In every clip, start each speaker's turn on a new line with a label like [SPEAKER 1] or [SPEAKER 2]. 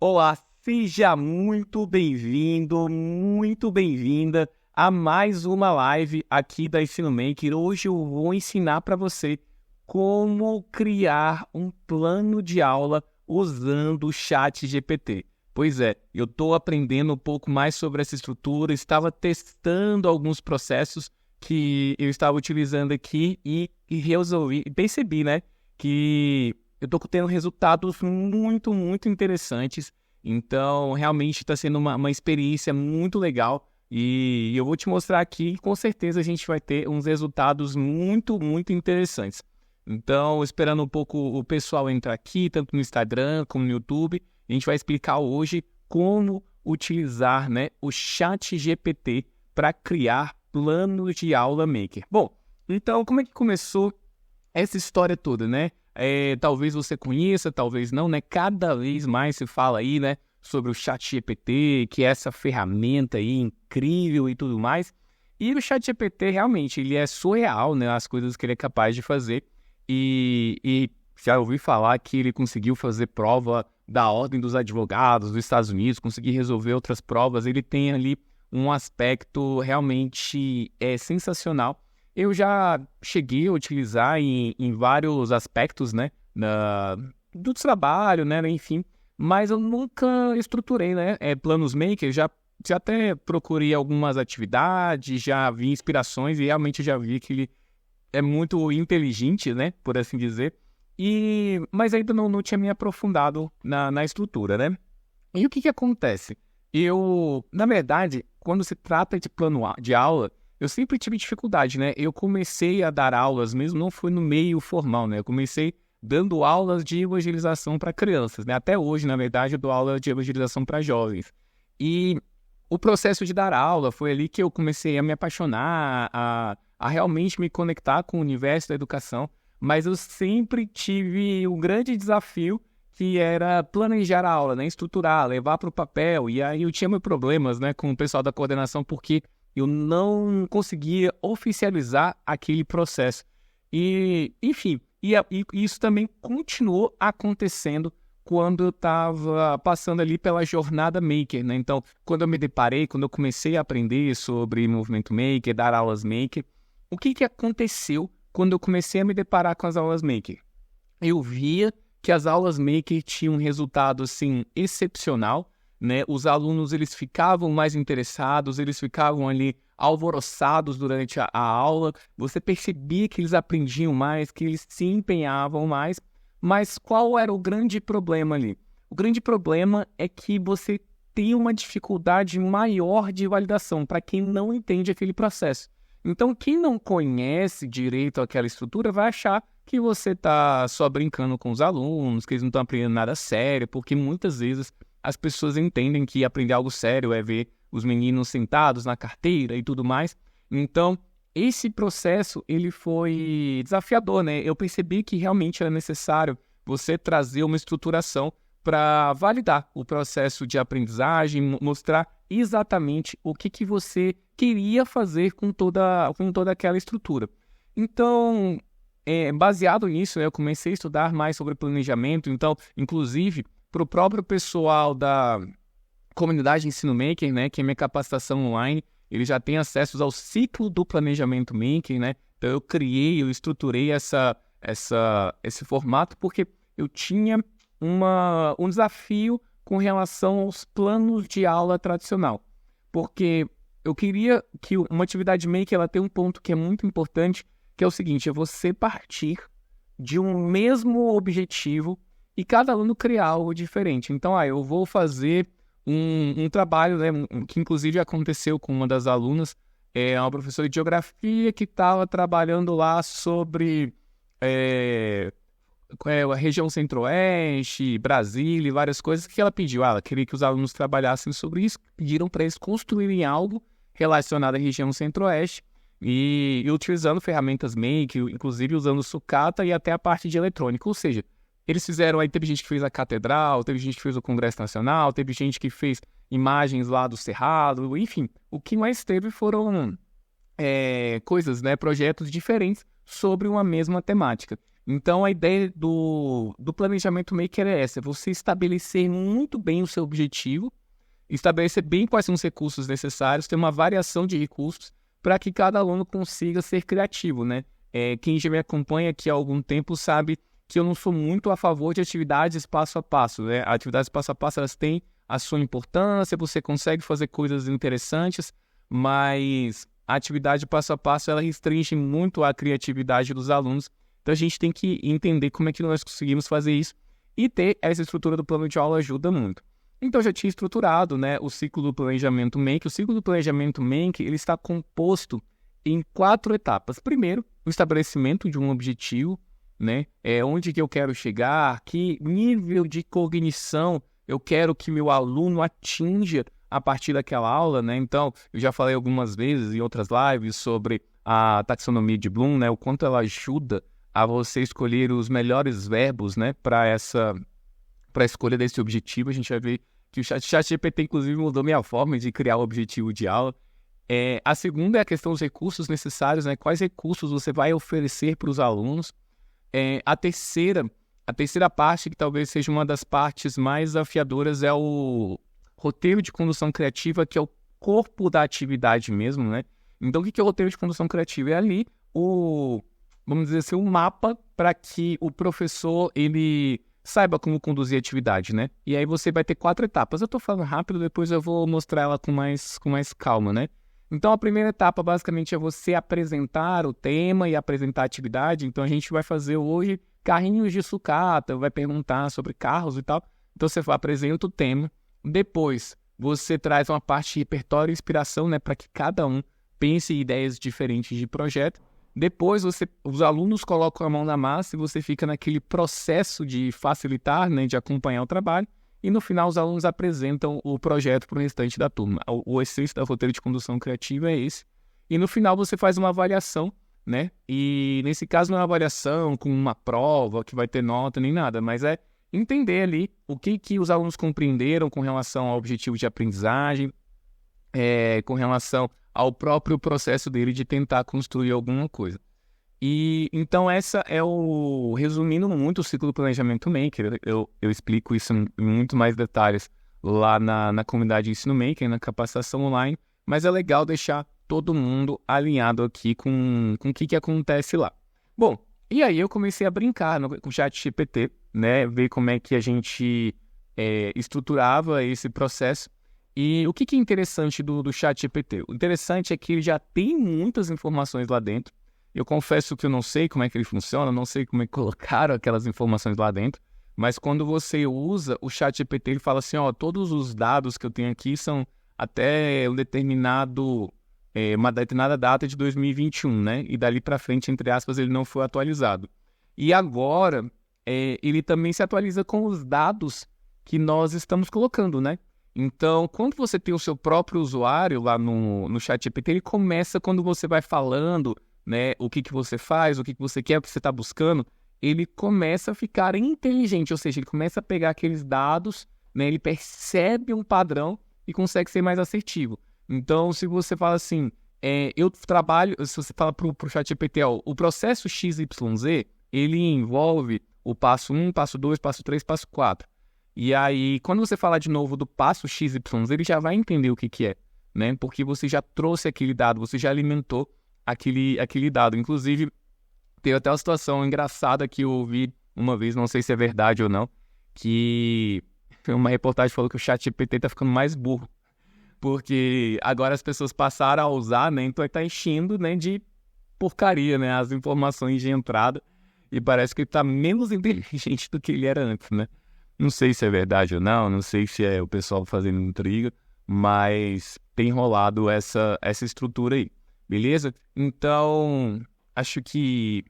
[SPEAKER 1] Olá, seja muito bem-vindo, muito bem-vinda a mais uma live aqui da Ensino Maker. Hoje eu vou ensinar para você como criar um plano de aula usando o ChatGPT. Pois é, eu estou aprendendo um pouco mais sobre essa estrutura, estava testando alguns processos que eu estava utilizando aqui e percebi, né, que eu estou tendo resultados muito interessantes. Então, realmente está sendo uma experiência muito legal. E eu vou te mostrar aqui, com certeza a gente vai ter uns resultados muito interessantes. Então, esperando um pouco o pessoal entrar aqui, tanto no Instagram como no YouTube, a gente vai explicar hoje como utilizar, né, o ChatGPT para criar planos de aula maker. Bom, então como é que começou essa história toda, né? Talvez você conheça, talvez não, né? Cada vez mais se fala aí, né, sobre o ChatGPT, que é essa ferramenta aí incrível e tudo mais. E o ChatGPT realmente, ele é surreal, né? As coisas que ele é capaz de fazer. E já ouvi falar que ele conseguiu fazer prova da Ordem dos Advogados dos Estados Unidos, conseguir resolver outras provas. Ele tem ali um aspecto realmente sensacional. Eu já cheguei a utilizar em vários aspectos, né, do trabalho, né, enfim, mas eu nunca estruturei, né, planos maker, já até procurei algumas atividades, já vi inspirações e realmente já vi que ele é muito inteligente, né, por assim dizer, mas ainda não tinha me aprofundado na estrutura, né. E o que acontece? Na verdade, quando se trata de plano de aula, eu sempre tive dificuldade, né? Eu comecei a dar aulas mesmo, não foi no meio formal, né? Eu comecei dando aulas de evangelização para crianças, né? Até hoje, na verdade, eu dou aula de evangelização para jovens. E o processo de dar aula foi ali que eu comecei a me apaixonar, a realmente me conectar com o universo da educação, mas eu sempre tive um grande desafio que era planejar a aula, né? Estruturar, levar para o papel, e aí eu tinha meus problemas, né, com o pessoal da coordenação, porque eu não conseguia oficializar aquele processo. Enfim, e isso também continuou acontecendo quando eu estava passando ali pela jornada Maker, né? Então, quando eu comecei a aprender sobre movimento Maker, dar aulas Maker, o que aconteceu quando eu comecei a me deparar com as aulas Maker? Eu via que as aulas Maker tinham um resultado, assim, excepcional, né? Os alunos, eles ficavam mais interessados, eles ficavam ali alvoroçados durante a aula, você percebia que eles aprendiam mais, que eles se empenhavam mais, mas qual era o grande problema ali? O grande problema é que você tem uma dificuldade maior de validação para quem não entende aquele processo. Então, quem não conhece direito aquela estrutura vai achar que você está só brincando com os alunos, que eles não estão aprendendo nada sério, porque muitas vezes as pessoas entendem que aprender algo sério é ver os meninos sentados na carteira e tudo mais. Então, esse processo, ele foi desafiador, né? Eu percebi que realmente era necessário você trazer uma estruturação para validar o processo de aprendizagem, mostrar exatamente o que você queria fazer com toda aquela estrutura. Então, baseado nisso, eu comecei a estudar mais sobre planejamento. Então, inclusive, para o próprio pessoal da comunidade Ensino Maker, né, que é minha capacitação online, ele já tem acesso ao ciclo do planejamento Maker, né? Então, eu estruturei esse formato porque eu tinha um desafio com relação aos planos de aula tradicional. Porque eu queria que uma atividade Maker ela tenha um ponto que é muito importante, que é o seguinte, é você partir de um mesmo objetivo e cada aluno criar algo diferente. Então, eu vou fazer um trabalho, né, que inclusive aconteceu com uma das alunas, uma professora de geografia que estava trabalhando lá sobre a região centro-oeste, Brasília e várias coisas que ela pediu. Ela queria que os alunos trabalhassem sobre isso, pediram para eles construírem algo relacionado à região centro-oeste e utilizando ferramentas Make, inclusive usando sucata e até a parte de eletrônica. Ou seja, eles fizeram, aí teve gente que fez a catedral, teve gente que fez o Congresso Nacional, teve gente que fez imagens lá do Cerrado, enfim. O que mais teve foram coisas, né, projetos diferentes sobre uma mesma temática. Então, a ideia do planejamento maker é essa: você estabelecer muito bem o seu objetivo, estabelecer bem quais são os recursos necessários, ter uma variação de recursos para que cada aluno consiga ser criativo, né? Quem já me acompanha aqui há algum tempo sabe que eu não sou muito a favor de atividades passo a passo, né? Atividades passo a passo, elas têm a sua importância, você consegue fazer coisas interessantes, mas a atividade passo a passo, ela restringe muito a criatividade dos alunos. Então, a gente tem que entender como é que nós conseguimos fazer isso, e ter essa estrutura do plano de aula ajuda muito. Então, eu já tinha estruturado, né, o ciclo do planejamento Make. O ciclo do planejamento Make, ele está composto em 4 etapas. Primeiro, o estabelecimento de um objetivo, né, onde que eu quero chegar, que nível de cognição eu quero que meu aluno atinja a partir daquela aula, né? Então, eu já falei algumas vezes em outras lives sobre a taxonomia de Bloom, né, o quanto ela ajuda a você escolher os melhores verbos, né, para a escolha desse objetivo. A gente vai ver que o ChatGPT, inclusive, mudou minha forma de criar o objetivo de aula. A segunda é a questão dos recursos necessários, né? Quais recursos você vai oferecer para os alunos. A terceira parte, que talvez seja uma das partes mais desafiadoras, é o roteiro de condução criativa, que é o corpo da atividade mesmo, né? Então, o que é o roteiro de condução criativa? É ali vamos dizer assim, um mapa para que o professor, ele saiba como conduzir a atividade, né? E aí você vai ter 4 etapas. Eu estou falando rápido, depois eu vou mostrar ela com mais calma, né? Então, a primeira etapa, basicamente, é você apresentar o tema e apresentar a atividade. Então, a gente vai fazer hoje carrinhos de sucata, vai perguntar sobre carros e tal. Então, você apresenta o tema. Depois, você traz uma parte de repertório e inspiração, né, para que cada um pense em ideias diferentes de projeto. Depois, os alunos colocam a mão na massa e você fica naquele processo de facilitar, né, de acompanhar o trabalho. E no final, os alunos apresentam o projeto para o restante da turma. O essência da roteiro de condução criativa é esse. E no final, você faz uma avaliação, né? E nesse caso, não é uma avaliação com uma prova que vai ter nota nem nada, mas é entender ali o que os alunos compreenderam com relação ao objetivo de aprendizagem, com relação ao próprio processo dele de tentar construir alguma coisa. E então essa é resumindo muito o ciclo do planejamento Maker. Eu explico isso em muito mais detalhes lá na comunidade Ensino Maker, na capacitação online, mas é legal deixar todo mundo alinhado aqui com o que acontece lá. Bom, e aí eu comecei a brincar com o ChatGPT, né, ver como é que a gente estruturava esse processo. E o que é interessante do ChatGPT? O interessante é que ele já tem muitas informações lá dentro. Eu confesso que eu não sei como é que ele funciona, não sei como é que colocaram aquelas informações lá dentro, mas quando você usa o ChatGPT, ele fala assim, ó, todos os dados que eu tenho aqui são até uma determinada data de 2021, né? E dali para frente, entre aspas, ele não foi atualizado. E agora, ele também se atualiza com os dados que nós estamos colocando, né? Então, quando você tem o seu próprio usuário lá no ChatGPT, ele começa quando você vai falando, né, o que você faz, o que você quer, o que você está buscando, ele começa a ficar inteligente, ou seja, ele começa a pegar aqueles dados, né, ele percebe um padrão e consegue ser mais assertivo. Então, se você fala assim, se você fala para o ChatGPT, ó, o processo XYZ, ele envolve o passo 1, passo 2, passo 3, passo 4. E aí, quando você falar de novo do passo XYZ, ele já vai entender o que é, né, porque você já trouxe aquele dado, você já alimentou aquele dado. Inclusive, teve até uma situação engraçada que eu ouvi uma vez, não sei se é verdade ou não, que uma reportagem falou que o ChatGPT tá ficando mais burro, porque agora as pessoas passaram a usar, né, então ele tá enchendo, né, de porcaria, né, as informações de entrada, e parece que ele tá menos inteligente do que ele era antes, né. Não sei se é verdade ou não sei se é o pessoal fazendo intriga, mas tem rolado essa estrutura aí. Beleza? Então, acho que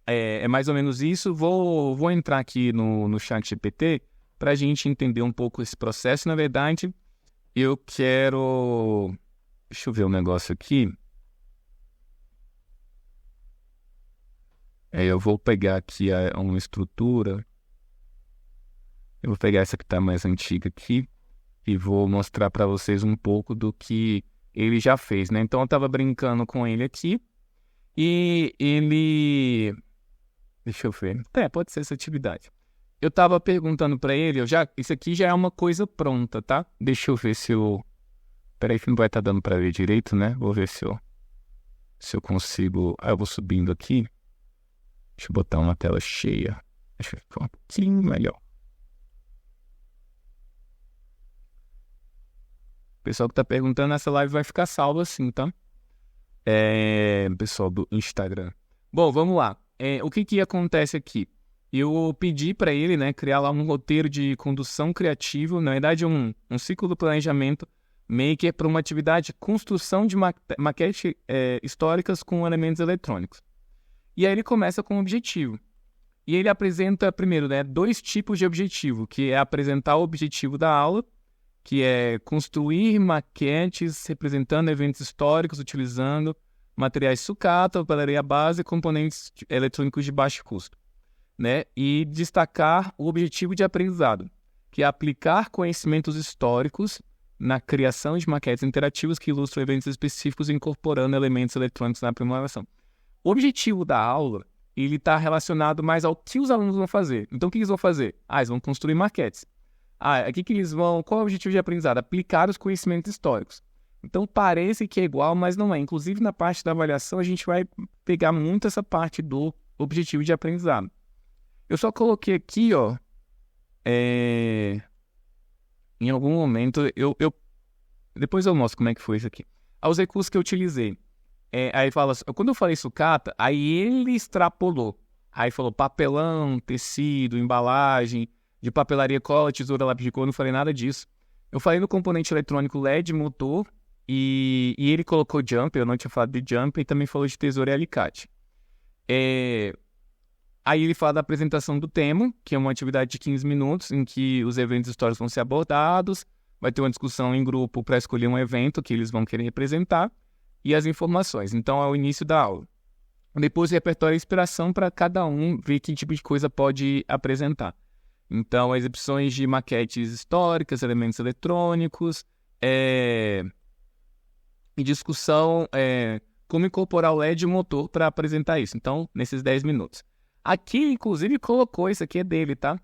[SPEAKER 1] é mais ou menos isso. Vou entrar aqui no ChatGPT para a gente entender um pouco esse processo. Na verdade, eu quero... Deixa eu ver um negócio aqui. Eu vou pegar aqui uma estrutura. Eu vou pegar essa que está mais antiga aqui e vou mostrar para vocês um pouco do que ele já fez, né? Então, eu estava brincando com ele aqui e ele Deixa eu ver. Pode ser essa atividade. Eu tava perguntando pra ele, isso aqui já é uma coisa pronta, tá? Deixa eu ver se eu... Peraí que não vai estar dando pra ver direito, né? Vou ver se eu consigo... eu vou subindo aqui. Deixa eu botar uma tela cheia. Acho que ficou um pouquinho melhor. O pessoal que tá perguntando, essa live vai ficar salva assim, tá? Pessoal do Instagram. Bom, vamos lá. O que acontece aqui? Eu pedi para ele, né, criar lá um roteiro de condução criativa, na verdade um ciclo do planejamento maker para uma atividade de construção de maquetes históricas com elementos eletrônicos. E aí ele começa com um objetivo. E ele apresenta primeiro, né, 2 tipos de objetivo, que é apresentar o objetivo da aula, que é construir maquetes representando eventos históricos utilizando materiais sucata, papelaria base e componentes eletrônicos de baixo custo, né? E destacar o objetivo de aprendizado, que é aplicar conhecimentos históricos na criação de maquetes interativas que ilustram eventos específicos incorporando elementos eletrônicos na aprimoração. O objetivo da aula ele está relacionado mais ao que os alunos vão fazer. Então, o que eles vão fazer? Eles vão construir maquetes. Aqui que eles vão... Qual é o objetivo de aprendizado? Aplicar os conhecimentos históricos. Então, parece que é igual, mas não é. Inclusive, na parte da avaliação, a gente vai pegar muito essa parte do objetivo de aprendizado. Eu só coloquei aqui, ó... Em algum momento, depois eu mostro como é que foi isso aqui. Os recursos que eu utilizei. Aí fala... Quando eu falei sucata, aí ele extrapolou. Aí falou papelão, tecido, embalagem... de papelaria, cola, tesoura, lápis de cor, não falei nada disso. Eu falei no componente eletrônico LED, motor, e ele colocou jumper, eu não tinha falado de jumper, e também falou de tesoura e alicate. Aí ele fala da apresentação do tema, que é uma atividade de 15 minutos, em que os eventos históricos vão ser abordados, vai ter uma discussão em grupo para escolher um evento que eles vão querer representar, e as informações. Então é o início da aula. Depois o repertório e inspiração para cada um ver que tipo de coisa pode apresentar. Então, exibições de maquetes históricas, elementos eletrônicos, e discussão como incorporar o LED e o motor para apresentar isso. Então, nesses 10 minutos. Aqui, inclusive, colocou, isso aqui é dele, tá?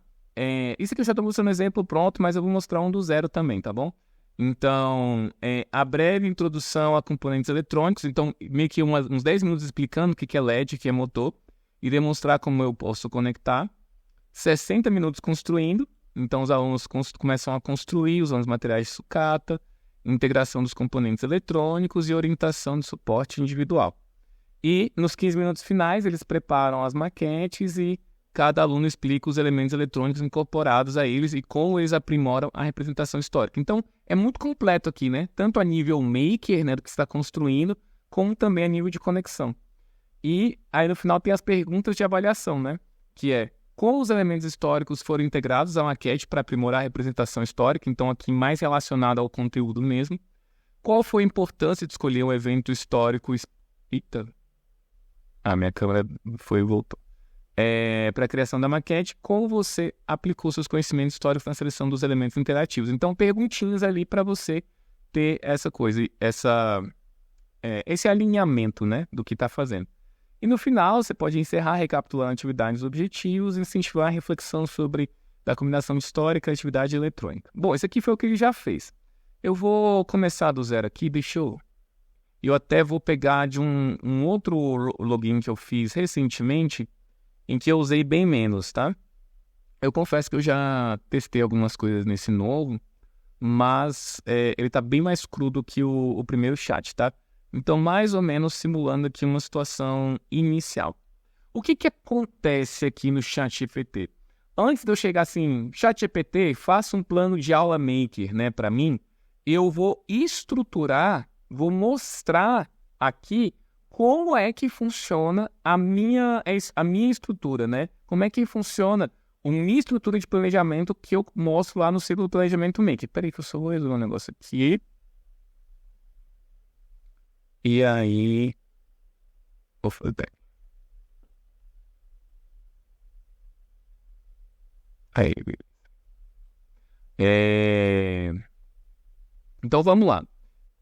[SPEAKER 1] Isso aqui eu já estou mostrando um exemplo pronto, mas eu vou mostrar um do zero também, tá bom? Então, a breve introdução a componentes eletrônicos. Então, meio que uns 10 minutos explicando o que é LED, o que é motor, e demonstrar como eu posso conectar. 60 minutos construindo, então os alunos começam a construir usando os materiais de sucata, integração dos componentes eletrônicos e orientação de suporte individual. E nos 15 minutos finais eles preparam as maquetes e cada aluno explica os elementos eletrônicos incorporados a eles e como eles aprimoram a representação histórica. Então é muito completo aqui, né? Tanto a nível maker, né, do que está construindo, como também a nível de conexão. E aí no final tem as perguntas de avaliação, né? Que é: como os elementos históricos foram integrados à maquete para aprimorar a representação histórica, então aqui mais relacionado ao conteúdo mesmo. Qual foi a importância de escolher um evento histórico... Eita! Minha câmera foi e voltou. Para a criação da maquete, como você aplicou seus conhecimentos históricos na seleção dos elementos interativos. Então, perguntinhas ali para você ter essa coisa, esse alinhamento, né, do que está fazendo. E no final, você pode encerrar recapitulando atividades e objetivos e incentivar a reflexão sobre a combinação histórica e atividade eletrônica. Bom, esse aqui foi o que ele já fez. Eu vou começar do zero aqui, eu até vou pegar de um outro login que eu fiz recentemente, em que eu usei bem menos, tá? Eu confesso que eu já testei algumas coisas nesse novo, mas ele tá bem mais crudo que o primeiro chat, tá? Então, mais ou menos simulando aqui uma situação inicial. O que acontece aqui no ChatGPT? Antes de eu chegar assim, ChatGPT, faça um plano de aula maker, né, para mim, eu vou estruturar, vou mostrar aqui como é que funciona a minha estrutura, né? Como é que funciona a minha estrutura de planejamento que eu mostro lá no ciclo do planejamento maker. Peraí que eu só vou resolver um negócio aqui. E aí... Aí. Então vamos lá. O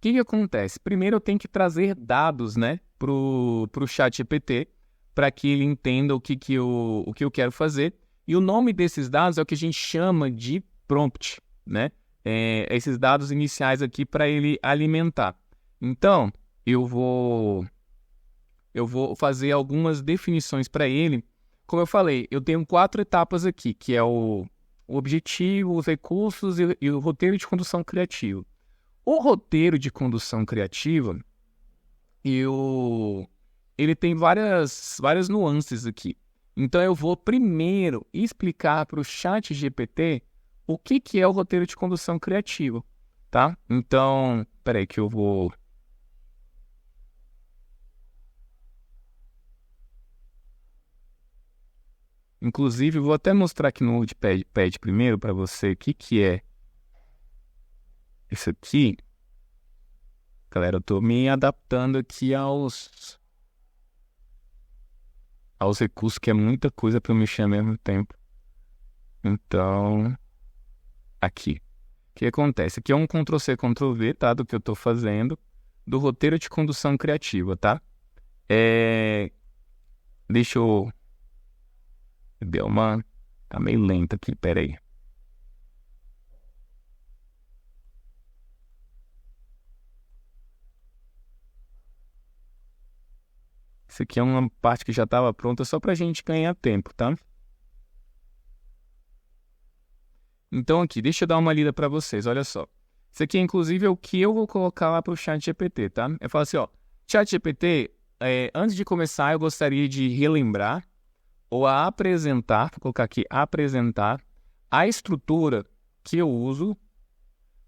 [SPEAKER 1] que acontece? Primeiro eu tenho que trazer dados, né, pro ChatGPT para que ele entenda o que eu quero fazer. E o nome desses dados é o que a gente chama de prompt, né? Esses dados iniciais aqui para ele alimentar. Então, eu vou fazer algumas definições para ele. Como eu falei, eu tenho 4 etapas aqui, que é o objetivo, os recursos e o roteiro de condução criativa. O roteiro de condução criativa, ele tem várias nuances aqui. Então, eu vou primeiro explicar para o ChatGPT o que é o roteiro de condução criativa, tá? Então, peraí que eu vou... Inclusive, eu vou até mostrar aqui no Notepad primeiro para você o que é isso aqui. Galera, eu estou me adaptando aqui aos recursos, que é muita coisa para eu mexer ao mesmo tempo. Então, aqui. O que acontece? Aqui é um Ctrl+C, Ctrl+V, tá? Do que eu estou fazendo, do roteiro de condução criativa, tá? Deixa eu... Tá meio lento aqui, peraí. Isso aqui é uma parte que já estava pronta só para a gente ganhar tempo, tá? Então aqui, deixa eu dar uma lida para vocês, olha só. Isso aqui, inclusive, é o que eu vou colocar lá para o ChatGPT, tá? Eu falo assim, ó, ChatGPT, antes de começar, eu gostaria de relembrar ou apresentar, vou colocar aqui, apresentar a estrutura que eu uso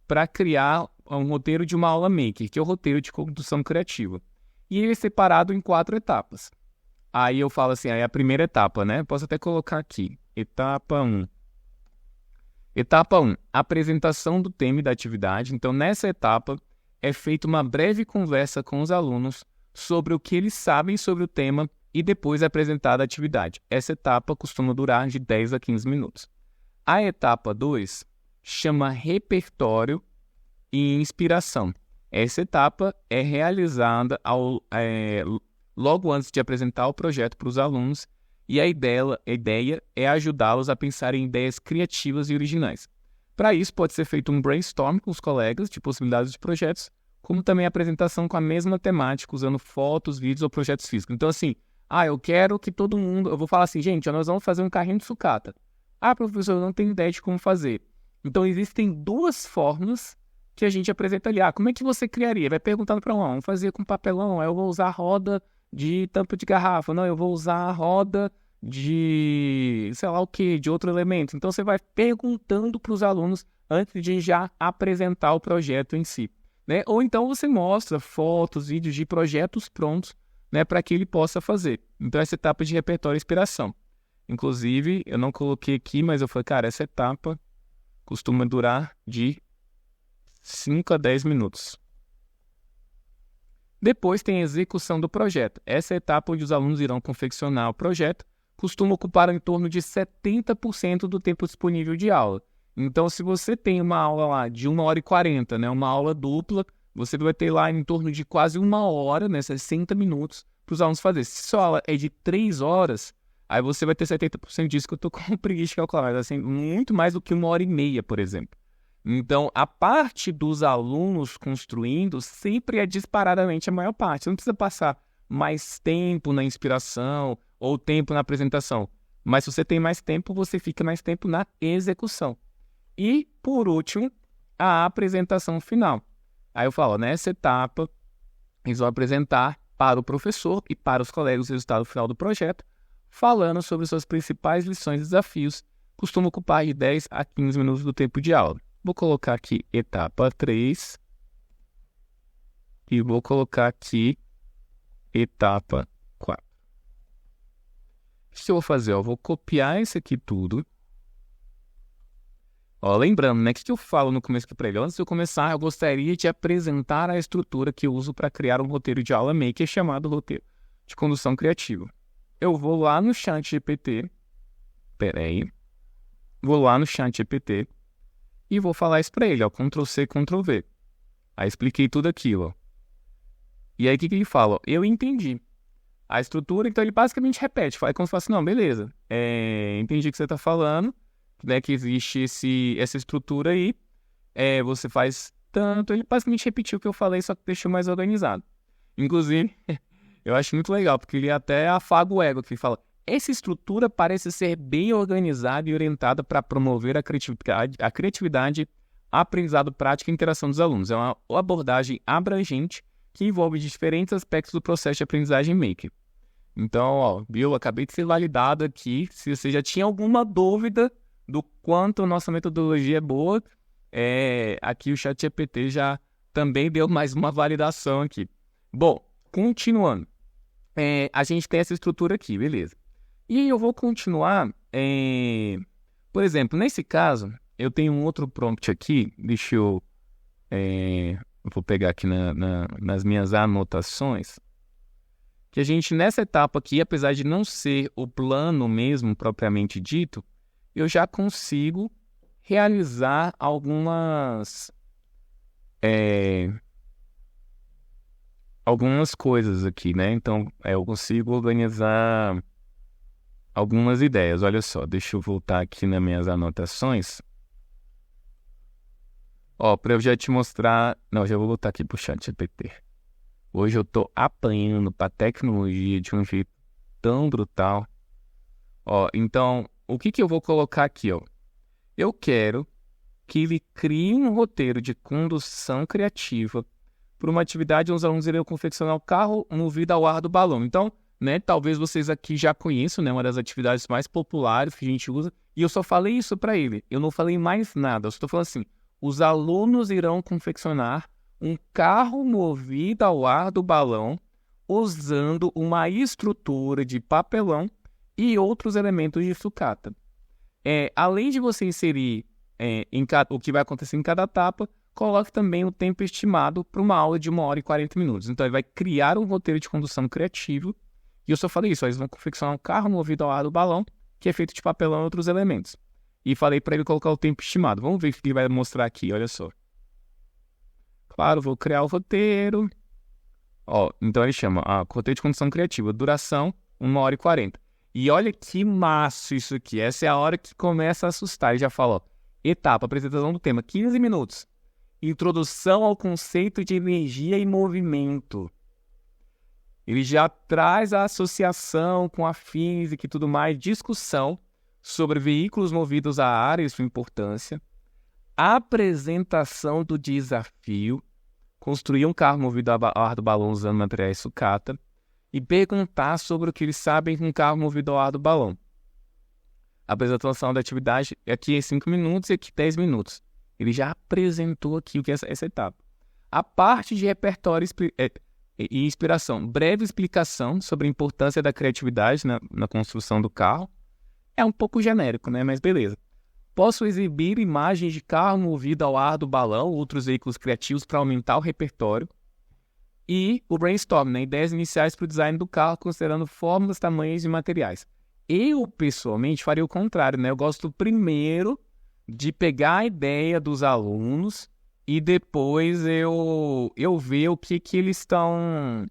[SPEAKER 1] para criar um roteiro de uma aula maker, que é o roteiro de condução criativa. E ele é separado em 4 etapas. Aí eu falo assim, aí a primeira etapa, né? Posso até colocar aqui, etapa 1. Etapa 1, apresentação do tema e da atividade. Então, nessa etapa, é feita uma breve conversa com os alunos sobre o que eles sabem sobre o tema e depois é apresentada a atividade. Essa etapa costuma durar de 10 a 15 minutos. A etapa 2 chama repertório e inspiração. Essa etapa é realizada logo antes de apresentar o projeto para os alunos e a ideia é ajudá-los a pensar em ideias criativas e originais. Para isso, pode ser feito um brainstorm com os colegas de possibilidades de projetos, como também a apresentação com a mesma temática, usando fotos, vídeos ou projetos físicos. Então, assim, eu quero que todo mundo... Eu vou falar assim, gente, nós vamos fazer um carrinho de sucata. Professor, eu não tenho ideia de como fazer. Então, existem 2 formas que a gente apresenta ali. Como é que você criaria? Vai perguntando para vamos fazer com papelão, eu vou usar roda de tampa de garrafa. Não, eu vou usar a roda de, sei lá o que, de outro elemento. Então, você vai perguntando para os alunos antes de já apresentar o projeto em si, né? Ou então você mostra fotos, vídeos de projetos prontos, né, para que ele possa fazer. Então, essa etapa de repertório e inspiração. Inclusive, eu não coloquei aqui, mas eu falei, cara, essa etapa costuma durar de 5 a 10 minutos. Depois tem a execução do projeto. Essa é a etapa onde os alunos irão confeccionar o projeto, costuma ocupar em torno de 70% do tempo disponível de aula. Então, se você tem uma aula lá de 1h40, né, uma aula dupla, você vai ter lá em torno de quase 1 hora, né, 60 minutos, para os alunos fazerem. Se sua aula é de 3 horas, aí você vai ter 70% disso, que eu estou com preguiça de calcular, mas assim, muito mais do que 1h30, por exemplo. Então, a parte dos alunos construindo sempre é disparadamente a maior parte. Você não precisa passar mais tempo na inspiração ou tempo na apresentação. Mas se você tem mais tempo, você fica mais tempo na execução. E, por último, a apresentação final. Aí eu falo, nessa etapa, eles vão apresentar para o professor e para os colegas o resultado final do projeto, falando sobre suas principais lições e desafios. Costuma ocupar de 10 a 15 minutos do tempo de aula. Vou colocar aqui etapa 3 e vou colocar aqui etapa 4. O que eu vou fazer? Eu vou copiar isso aqui tudo. Lembrando, né, o que eu falo no começo para ele? Antes de eu começar, eu gostaria de apresentar a estrutura que eu uso para criar um roteiro de aula maker chamado roteiro de condução criativa. Eu vou lá no ChatGPT. Vou lá no ChatGPT. E vou falar isso para ele, Ctrl+C, Ctrl+V. Aí expliquei tudo aquilo. E aí o que ele fala? Eu entendi. a estrutura, então ele basicamente repete, fala como se fosse, não, beleza, entendi o que você está falando, né, que existe essa estrutura aí, você faz tanto, ele basicamente repetiu o que eu falei, só que deixou mais organizado. Inclusive, eu acho muito legal, porque ele até afaga o ego, que ele fala, essa estrutura parece ser bem organizada e orientada para promover a criatividade, aprendizado prático e interação dos alunos. É uma abordagem abrangente que envolve diferentes aspectos do processo de aprendizagem Maker. Então, ó, viu? Acabei de ser validado aqui. Se você já tinha alguma dúvida do quanto a nossa metodologia é boa, aqui o ChatGPT já também deu mais uma validação aqui. Bom, continuando. A gente tem essa estrutura aqui, beleza. E eu vou continuar, por exemplo, nesse caso, eu tenho um outro prompt aqui, deixa eu vou pegar aqui nas minhas anotações, que a gente, nessa etapa aqui, apesar de não ser o plano mesmo, propriamente dito, eu já consigo realizar algumas coisas aqui, né? Então, eu consigo organizar algumas ideias. Olha só, deixa eu voltar aqui nas minhas anotações. Ó, para eu já te mostrar... Não, já vou voltar aqui pro ChatGPT. Hoje eu tô apanhando pra tecnologia de um jeito tão brutal. Ó, então, o que eu vou colocar aqui, ó? Eu quero que ele crie um roteiro de condução criativa para uma atividade onde os alunos irão confeccionar o carro movido ao ar do balão. Então, né, talvez vocês aqui já conheçam, né, uma das atividades mais populares que a gente usa, e eu só falei isso para ele. Eu não falei mais nada, eu só estou falando assim, os alunos irão confeccionar um carro movido ao ar do balão usando uma estrutura de papelão e outros elementos de sucata. Além de você inserir o que vai acontecer em cada etapa, coloque também o tempo estimado para uma aula de 1 hora e 40 minutos. Então, ele vai criar um roteiro de condução criativo. E eu só falei isso, eles vão confeccionar um carro movido ao ar do balão, que é feito de papelão e outros elementos. E falei para ele colocar o tempo estimado. Vamos ver o que ele vai mostrar aqui, olha só. Claro, vou criar o roteiro. Ó, então ele chama roteiro de condução criativa, duração 1 hora e 40. E olha que massa isso aqui. Essa é a hora que começa a assustar. Ele já fala, ó, etapa, apresentação do tema, 15 minutos. Introdução ao conceito de energia e movimento. Ele já traz a associação com a física e tudo mais, discussão sobre veículos movidos a ar e sua importância, apresentação do desafio, construir um carro movido a ar do balão usando materiais sucata e perguntar sobre o que eles sabem com um carro movido ao ar do balão. A apresentação da atividade aqui é 5 minutos e aqui 10 minutos. Ele já apresentou aqui o que é essa etapa. A parte de repertório e inspiração. Breve explicação sobre a importância da criatividade na construção do carro. É um pouco genérico, né? Mas beleza. Posso exibir imagens de carro movido ao ar do balão, outros veículos criativos para aumentar o repertório. E o brainstorm, né? Ideias iniciais para o design do carro, considerando fórmulas, tamanhos e materiais. Eu, pessoalmente, faria o contrário, né? Eu gosto primeiro de pegar a ideia dos alunos e depois eu ver o que eles estão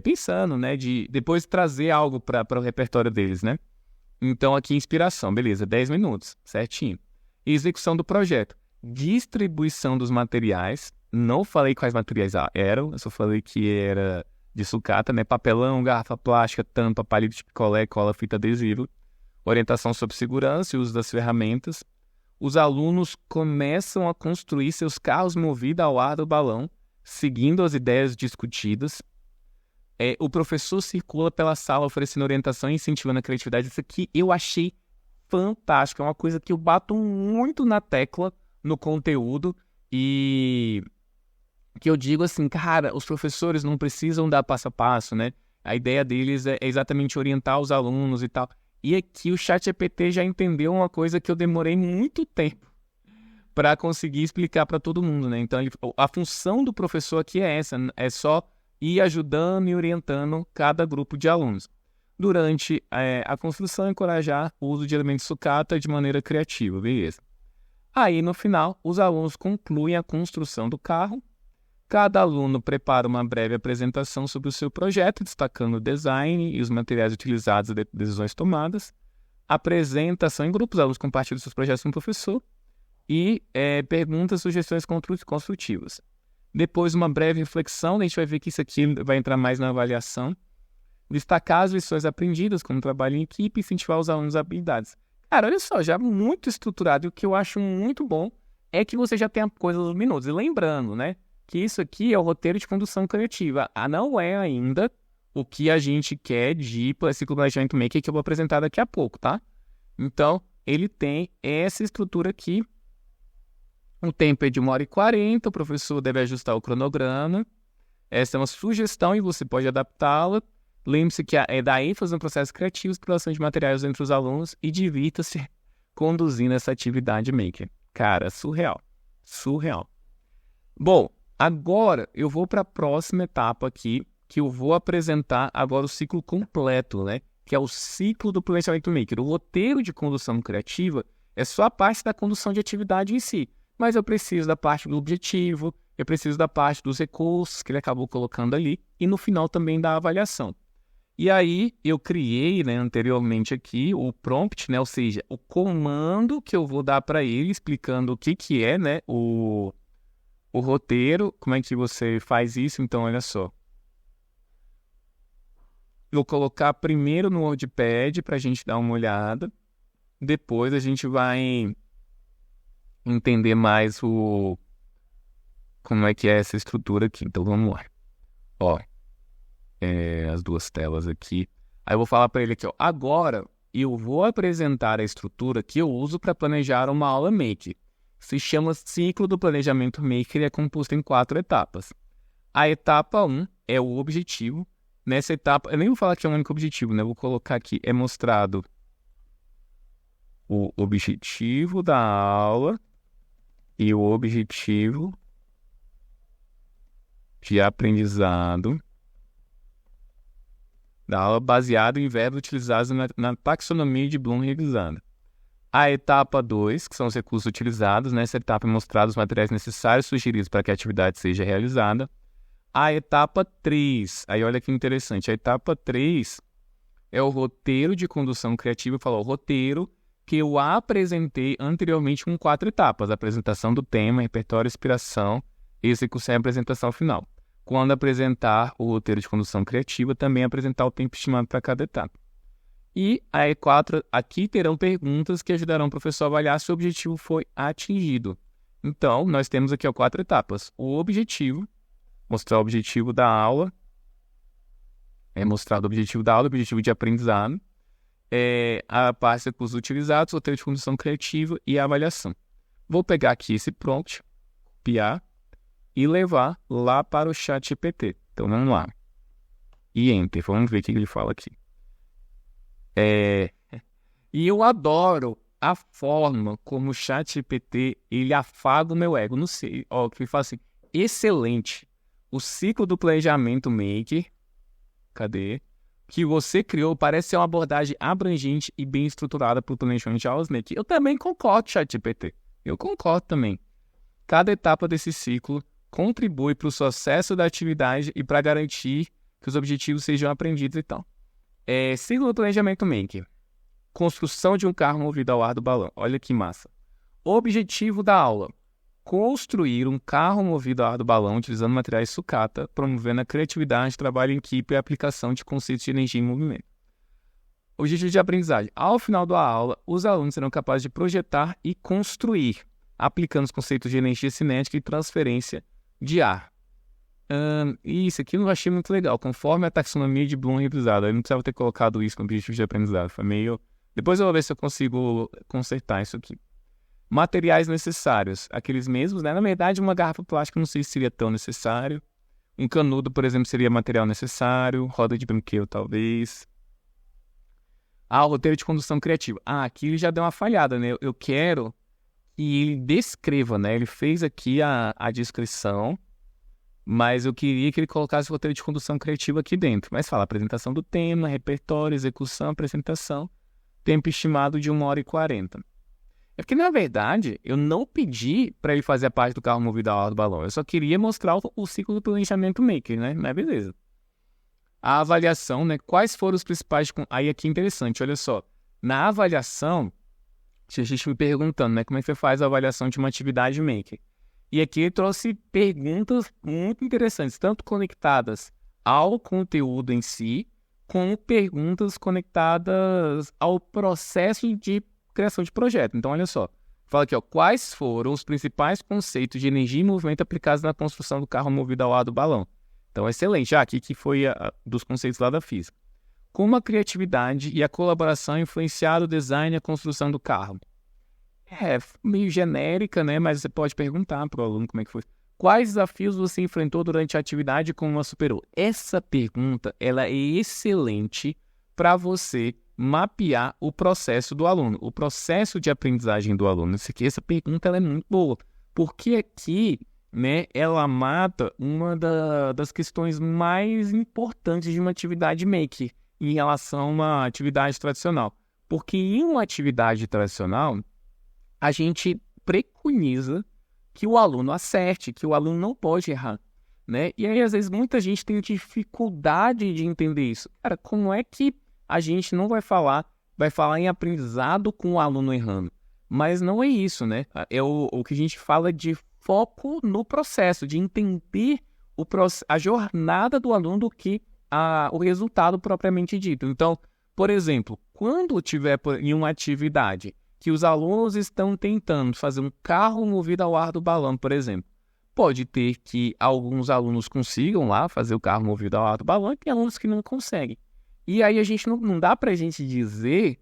[SPEAKER 1] pensando, né? De depois trazer algo para o repertório deles, né? Então, aqui, inspiração, beleza, 10 minutos, certinho. Execução do projeto. Distribuição dos materiais. Não falei quais materiais eram, eu só falei que era de sucata, né? Papelão, garrafa plástica, tampa, palito de picolé, cola, fita adesiva. Orientação sobre segurança e uso das ferramentas. Os alunos começam a construir seus carros movidos ao ar do balão, seguindo as ideias discutidas. O professor circula pela sala oferecendo orientação e incentivando a criatividade. Isso aqui eu achei fantástico. É uma coisa que eu bato muito na tecla no conteúdo e que eu digo assim, cara, os professores não precisam dar passo a passo, né? A ideia deles é exatamente orientar os alunos e tal. E aqui o ChatGPT já entendeu uma coisa que eu demorei muito tempo para conseguir explicar para todo mundo, né? Então, a função do professor aqui é essa, é só ir ajudando e orientando cada grupo de alunos. Durante a construção, encorajar o uso de elementos sucata de maneira criativa, beleza. Aí, no final, os alunos concluem a construção do carro Cada aluno prepara uma breve apresentação sobre o seu projeto, destacando o design e os materiais utilizados e decisões tomadas. Apresentação em grupos, os alunos compartilham seus projetos com o professor e perguntas, sugestões construtivas. Depois, uma breve reflexão, a gente vai ver que isso aqui vai entrar mais na avaliação. Destacar as lições aprendidas, como trabalho em equipe, e incentivar os alunos a habilidades. Cara, olha só, já muito estruturado, e o que eu acho muito bom é que você já tem coisas luminosas. E lembrando, né, que isso aqui é o roteiro de condução criativa. Não é ainda o que a gente quer de ciclo planejamento maker, que eu vou apresentar daqui a pouco, tá? Então, ele tem essa estrutura aqui. O tempo é de 1h40, o professor deve ajustar o cronograma. Essa é uma sugestão e você pode adaptá-la. Lembre-se que é dar ênfase no processo criativo, exploração de materiais entre os alunos e divirta-se conduzindo essa atividade maker. Cara, surreal. Surreal. Bom, agora eu vou para a próxima etapa aqui, que eu vou apresentar agora o ciclo completo, né? Que é o ciclo do planejamento maker. O roteiro de condução criativa é só a parte da condução de atividade em si. Mas eu preciso da parte do objetivo, eu preciso da parte dos recursos que ele acabou colocando ali e no final também da avaliação. E aí eu criei, né, anteriormente aqui o prompt, né, ou seja, o comando que eu vou dar para ele explicando o que é, né, o roteiro, como é que você faz isso. Então, olha só. Vou colocar primeiro no WordPad para a gente dar uma olhada. Depois a gente vai entender mais como é que é essa estrutura aqui. Então, vamos lá. Ó, as duas telas aqui. Aí eu vou falar para ele aqui, ó. Agora, eu vou apresentar a estrutura que eu uso para planejar uma aula Maker. Se chama Ciclo do Planejamento Maker e é composto em 4 etapas. A etapa 1 é o objetivo. Nessa etapa, eu nem vou falar que é um único objetivo, né? Eu vou colocar aqui, é mostrado o objetivo da aula e o objetivo de aprendizado da aula baseado em verbos utilizados na taxonomia de Bloom revisada. A etapa 2, que são os recursos utilizados, nessa etapa é mostrado os materiais necessários sugeridos para que a atividade seja realizada. A etapa 3, aí olha que interessante, a etapa 3 é o roteiro de condução criativa, falou, o roteiro que eu apresentei anteriormente com 4 etapas, apresentação do tema, repertório, inspiração, execução e apresentação final. Quando apresentar o roteiro de condução criativa, também apresentar o tempo estimado para cada etapa. E a E4, aqui terão perguntas que ajudarão o professor a avaliar se o objetivo foi atingido. Então, nós temos aqui 4 etapas. O objetivo, mostrar o objetivo da aula, mostrado o objetivo da aula, o objetivo de aprendizado, a parte de recursos utilizados, o roteiro de condução criativa e a avaliação. Vou pegar aqui esse prompt, copiar e levar lá para o ChatGPT. Então, vamos lá. E Enter. Vamos ver o que ele fala aqui. E eu adoro a forma como o ChatGPT ele afaga o meu ego. Não sei, ó, que ele fala assim, excelente. O ciclo do planejamento maker, cadê? Que você criou parece ser uma abordagem abrangente e bem estruturada para o planejamento de aulas maker. Eu também concordo, ChatGPT. Eu concordo também. Cada etapa desse ciclo contribui para o sucesso da atividade e para garantir que os objetivos sejam aprendidos e tal. Ciclo do planejamento maker. Construção de um carro movido ao ar do balão. Olha que massa. Objetivo da aula. Construir um carro movido ao ar do balão utilizando materiais sucata, promovendo a criatividade, trabalho em equipe e a aplicação de conceitos de energia em movimento. Objetivo de aprendizagem. Ao final da aula, os alunos serão capazes de projetar e construir, aplicando os conceitos de energia cinética e transferência de ar. Isso aqui eu não achei muito legal, conforme a taxonomia de Bloom revisada. Eu não precisava ter colocado isso como objetivo de aprendizado. Foi meio... Depois eu vou ver se eu consigo consertar isso aqui. Materiais necessários, aqueles mesmos, né? Na verdade, uma garrafa plástica não sei se seria tão necessário. Um canudo, por exemplo, seria material necessário. Roda de brinquedo, talvez. O roteiro de condução criativa. Aqui ele já deu uma falhada, né? Eu quero que ele descreva, né? Ele fez aqui a descrição, mas eu queria que ele colocasse o roteiro de condução criativa aqui dentro. Mas fala apresentação do tema, repertório, execução, apresentação, tempo estimado de 1h40. É porque, na verdade, eu não pedi para ele fazer a parte do carro movido ao ar do balão. Eu só queria mostrar o ciclo do planejamento maker, né? Mas beleza. A avaliação, né? Quais foram os principais... Aí aqui é interessante, olha só. Na avaliação, tinha gente me perguntando, né? Como é que você faz a avaliação de uma atividade maker? E aqui ele trouxe perguntas muito interessantes, tanto conectadas ao conteúdo em si, como perguntas conectadas ao processo de criação de projeto. Então, olha só. Fala aqui, ó, quais foram os principais conceitos de energia e movimento aplicados na construção do carro movido ao ar do balão? Então, excelente. Aqui que foi dos conceitos lá da física. Como a criatividade e a colaboração influenciaram o design e a construção do carro? É meio genérica, né? Mas você pode perguntar para o aluno como é que foi. Quais desafios você enfrentou durante a atividade e como a superou? Essa pergunta ela é excelente para você mapear o processo do aluno, o processo de aprendizagem do aluno. Essa pergunta ela é muito boa, porque aqui, né, ela mata uma das questões mais importantes de uma atividade maker em relação a uma atividade tradicional. Porque em uma atividade tradicional, a gente preconiza que o aluno acerte, que o aluno não pode errar, né? E aí, às vezes, muita gente tem dificuldade de entender isso. Cara, como é que a gente não vai falar em aprendizado com o aluno errando? Mas não é isso, né? É o que a gente fala de foco no processo, de entender a jornada do aluno do que o resultado propriamente dito. Então, por exemplo, quando tiver em uma atividade que os alunos estão tentando fazer um carro movido ao ar do balão, por exemplo, pode ter que alguns alunos consigam lá fazer o carro movido ao ar do balão e tem alunos que não conseguem. E aí a gente não dá para a gente dizer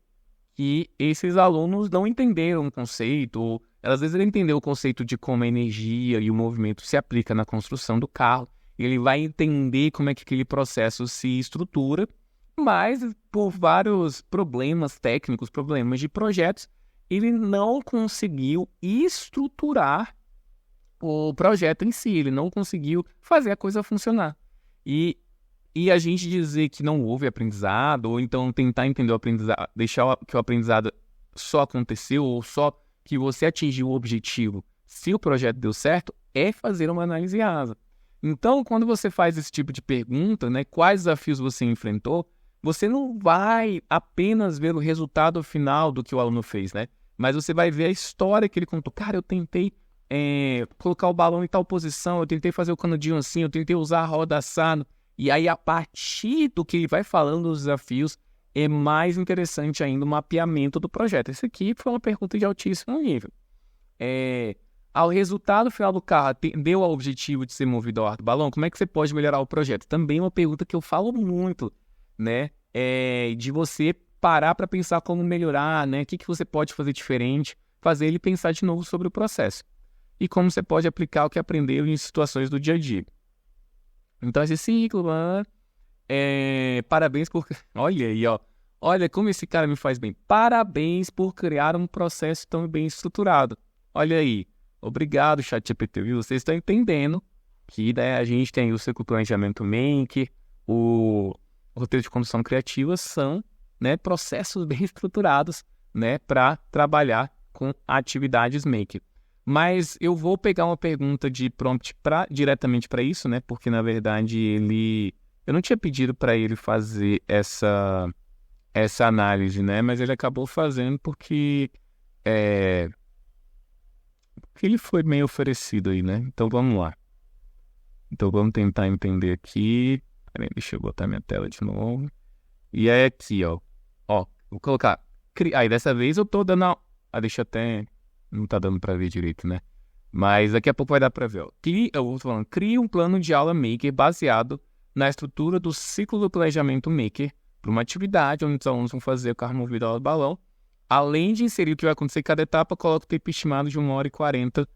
[SPEAKER 1] que esses alunos não entenderam o conceito, ou às vezes ele entendeu o conceito de como a energia e o movimento se aplica na construção do carro, ele vai entender como é que aquele processo se estrutura, mas por vários problemas técnicos, problemas de projetos, ele não conseguiu estruturar o projeto em si, ele não conseguiu fazer a coisa funcionar. E a gente dizer que não houve aprendizado, ou então tentar entender o aprendizado, deixar que o aprendizado só aconteceu, ou só que você atingiu o objetivo se o projeto deu certo, é fazer uma análise rasa. Então, quando você faz esse tipo de pergunta, né, quais desafios você enfrentou, você não vai apenas ver o resultado final do que o aluno fez, né? Mas você vai ver a história que ele contou. Cara, eu tentei colocar o balão em tal posição, eu tentei fazer o canudinho assim, eu tentei usar a roda assado. E aí, a partir do que ele vai falando dos desafios, é mais interessante ainda o mapeamento do projeto. Essa aqui foi uma pergunta de altíssimo nível. Ao resultado final do carro, deu ao objetivo de ser movido ao ar do balão, como é que você pode melhorar o projeto? Também é uma pergunta que eu falo muito, né? De você parar para pensar como melhorar, né? O que você pode fazer diferente, fazer ele pensar de novo sobre o processo. E como você pode aplicar o que aprendeu em situações do dia a dia. Então, esse ciclo, parabéns por... Olha aí, ó. Olha como esse cara me faz bem. Parabéns por criar um processo tão bem estruturado. Olha aí. Obrigado, ChatGPT, viu? Vocês estão entendendo que, né, a gente tem o ciclo planejamento maker, o roteiro de condução criativa são, né, processos bem estruturados, né, para trabalhar com atividades maker. Mas eu vou pegar uma pergunta de prompt diretamente para isso, né? Porque, na verdade, eu não tinha pedido para ele fazer essa análise, né? Mas ele acabou fazendo porque ele foi meio oferecido aí, né? Então, vamos lá. Então, vamos tentar entender aqui. Peraí, deixa eu botar minha tela de novo. E aí, aqui, ó. Ó, vou colocar... Aí, dessa vez eu tô dando... deixa eu até... Não tá dando pra ver direito, né? Mas daqui a pouco vai dar pra ver, ó. Eu vou falando, crie um plano de aula maker baseado na estrutura do ciclo do planejamento maker para uma atividade onde os alunos vão fazer o carro movido ao balão. Além de inserir o que vai acontecer em cada etapa, coloque o tempo estimado de 1h40.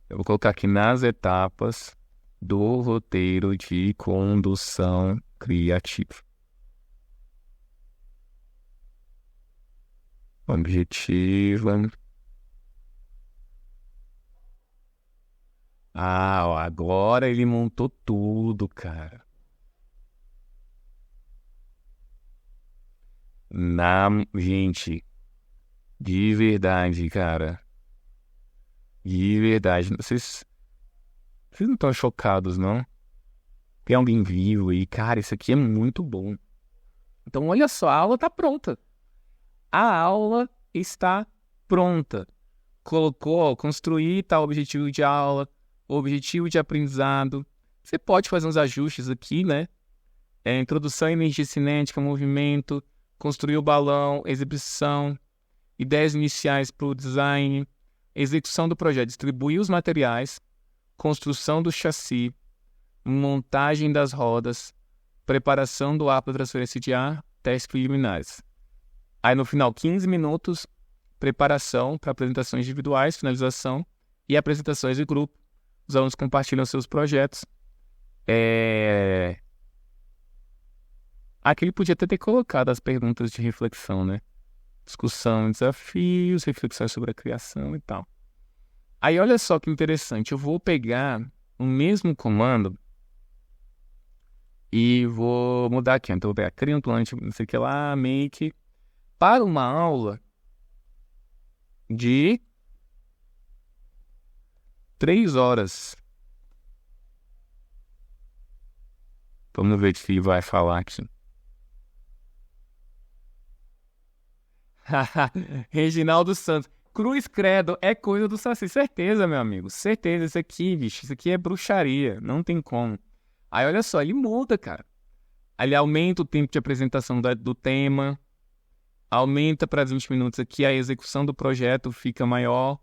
[SPEAKER 1] Eu vou colocar aqui nas etapas do roteiro de condução criativa. Objetiva. Ó, agora ele montou tudo, cara. Gente, de verdade, cara. De verdade. Vocês não estão chocados, não? Tem alguém vivo aí? Cara, isso aqui é muito bom. Então, olha só, a aula está pronta. A aula está pronta. Colocou, ó, construir tal objetivo de aula, objetivo de aprendizado. Você pode fazer uns ajustes aqui, né? Introdução à energia cinética, movimento, construir o balão, exibição, ideias iniciais para o design, execução do projeto, distribuir os materiais, construção do chassi, montagem das rodas, preparação do ar para transferência de ar, testes preliminares. Aí no final, 15 minutos, preparação para apresentações individuais, finalização e apresentações de grupo. Os alunos compartilham seus projetos. Aqui ele podia até ter colocado as perguntas de reflexão, né? Discussão, desafios, reflexões sobre a criação e tal. Aí olha só que interessante, eu vou pegar o mesmo comando e vou mudar aqui. Então eu vou pegar cria um plano, não sei o que lá, make, para uma aula de 3 horas. Vamos ver o que ele vai falar aqui. Reginaldo Santos. Cruz Credo é coisa do Saci. Certeza, meu amigo. Certeza. Isso aqui, bicho. Isso aqui é bruxaria. Não tem como. Aí, olha só. Ele muda, cara. Ele aumenta o tempo de apresentação do tema. Aumenta para 20 minutos aqui. A execução do projeto fica maior.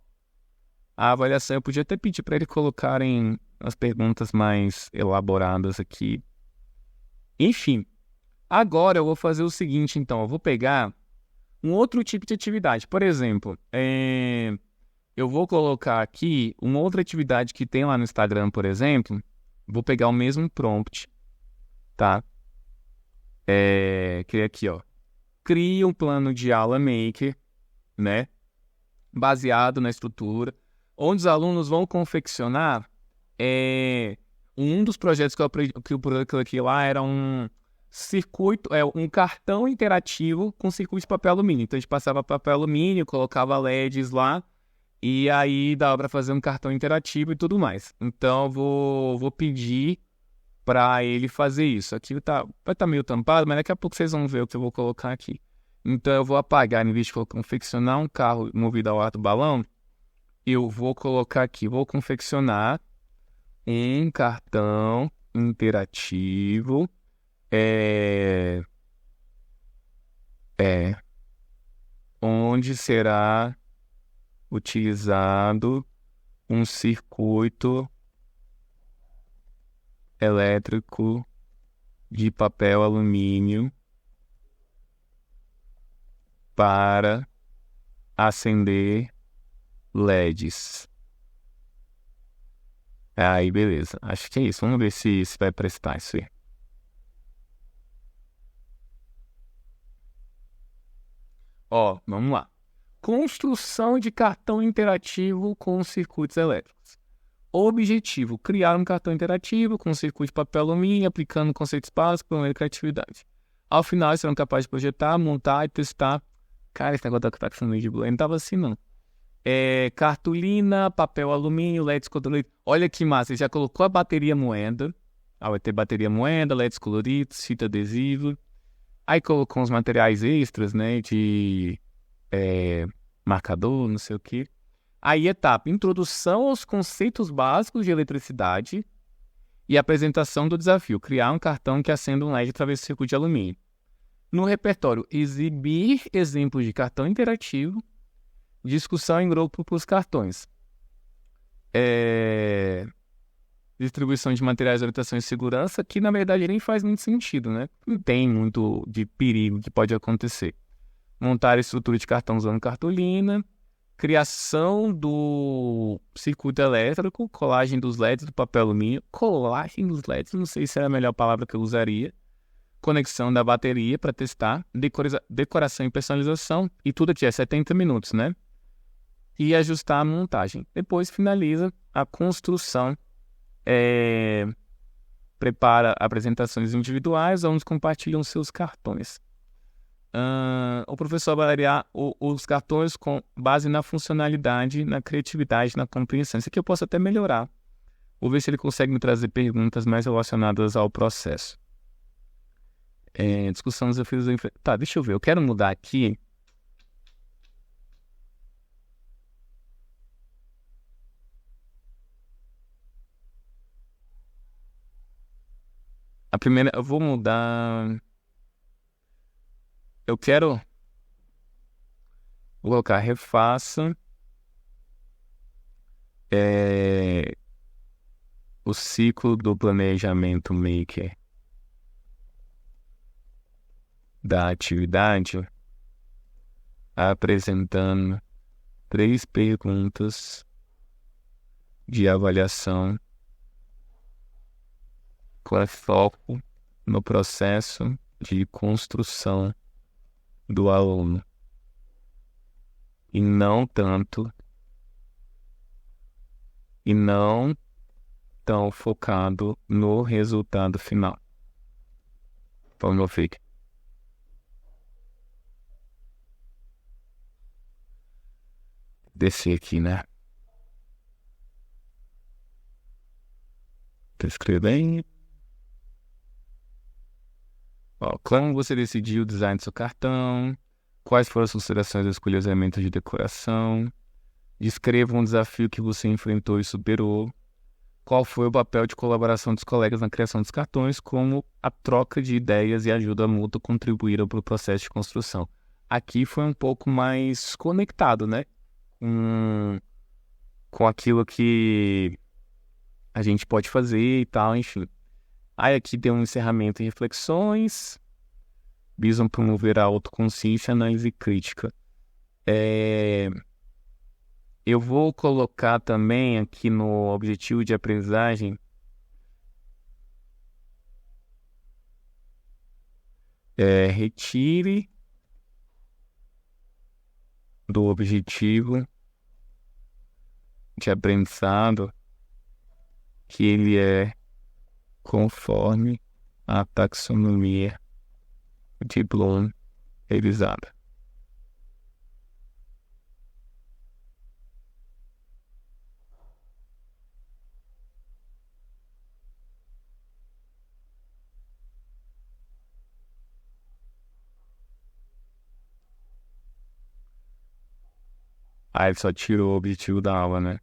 [SPEAKER 1] A avaliação, eu podia até pedir para ele colocarem as perguntas mais elaboradas aqui. Enfim. Agora eu vou fazer o seguinte, então. Eu vou pegar um outro tipo de atividade. Por exemplo, eu vou colocar aqui uma outra atividade que tem lá no Instagram, por exemplo. Vou pegar o mesmo prompt, tá? Que é aqui, ó. Crie um plano de aula maker, né? Baseado na estrutura, onde os alunos vão confeccionar. Um dos projetos que eu coloquei lá era um circuito, um cartão interativo com circuito de papel alumínio. Então a gente passava papel alumínio, colocava LEDs lá e aí dava para fazer um cartão interativo e tudo mais. Então vou pedir para ele fazer isso. Aqui vai estar meio tampado, mas daqui a pouco vocês vão ver o que eu vou colocar aqui. Então eu vou apagar, em vez de confeccionar um carro movido ao ar do balão, eu vou colocar aqui, vou confeccionar um cartão interativo onde será utilizado um circuito elétrico de papel alumínio para acender LEDs. Aí, beleza. Acho que é isso. Vamos ver se vai prestar isso aí. Ó, vamos lá. Construção de cartão interativo com circuitos elétricos. Objetivo: criar um cartão interativo com circuito de papel alumínio, aplicando conceitos básicos para uma criatividade. Ao final, serão capazes de projetar, montar e testar. Cara, esse negócio da taxonomia de Bloom não tava assim, não. Cartolina, papel alumínio, LEDs coloridos. Olha que massa, ele já colocou a bateria moeda. Vai ter bateria moeda, LEDs coloridos, fita adesiva. Aí colocou uns materiais extras, né, de marcador, não sei o quê. Aí etapa, introdução aos conceitos básicos de eletricidade e apresentação do desafio, criar um cartão que acenda um LED através do circuito de alumínio. No repertório, exibir exemplos de cartão interativo, discussão em grupo para os cartões. Distribuição de materiais de orientação e segurança, que na verdade nem faz muito sentido, né? Não tem muito de perigo que pode acontecer. Montar a estrutura de cartão usando cartolina, criação do circuito elétrico, colagem dos LEDs do papel alumínio, colagem dos LEDs, não sei se era a melhor palavra que eu usaria, conexão da bateria para testar, decoração e personalização, e tudo aqui é 70 minutos, né? E ajustar a montagem. Depois finaliza a construção, prepara apresentações individuais, onde compartilham seus cartões. o professor avaliar os cartões com base na funcionalidade, na criatividade, na compreensão. Isso aqui eu posso até melhorar. Vou ver se ele consegue me trazer perguntas mais relacionadas ao processo. Discussão dos desafios. Tá, deixa eu ver. Eu quero mudar aqui. A primeira, eu vou mudar. Eu quero colocar refaça o ciclo do planejamento maker da atividade, apresentando 3 perguntas de avaliação com foco no processo de construção do aluno e não tão focado no resultado final. Vamos ver. Descer aqui, né? Tá escrevendo. Como você decidiu o design do seu cartão? Quais foram as considerações ao escolher os elementos de decoração? Descreva um desafio que você enfrentou e superou. Qual foi o papel de colaboração dos colegas na criação dos cartões, como a troca de ideias e ajuda mútua contribuíram para o processo de construção? Aqui foi um pouco mais conectado, né? Com aquilo que a gente pode fazer e tal, enfim. Aí aqui tem um encerramento e reflexões, visam promover a autoconsciência, análise crítica. Eu vou colocar também aqui no objetivo de aprendizagem retire do objetivo de aprendizado que ele é conforme a taxonomia de Bloom revisada. Aí ele só tirou o objetivo da aula, né?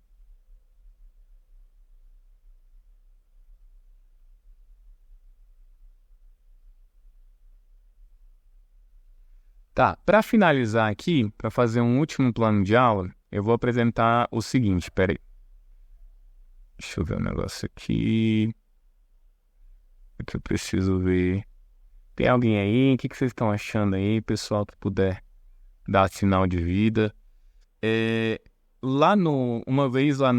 [SPEAKER 1] Tá, para finalizar aqui, para fazer um último plano de aula, eu vou apresentar o seguinte, peraí. Deixa eu ver um negócio aqui. O que eu preciso ver. Tem alguém aí? O que vocês estão achando aí, pessoal, que puder dar sinal de vida? Uma vez lá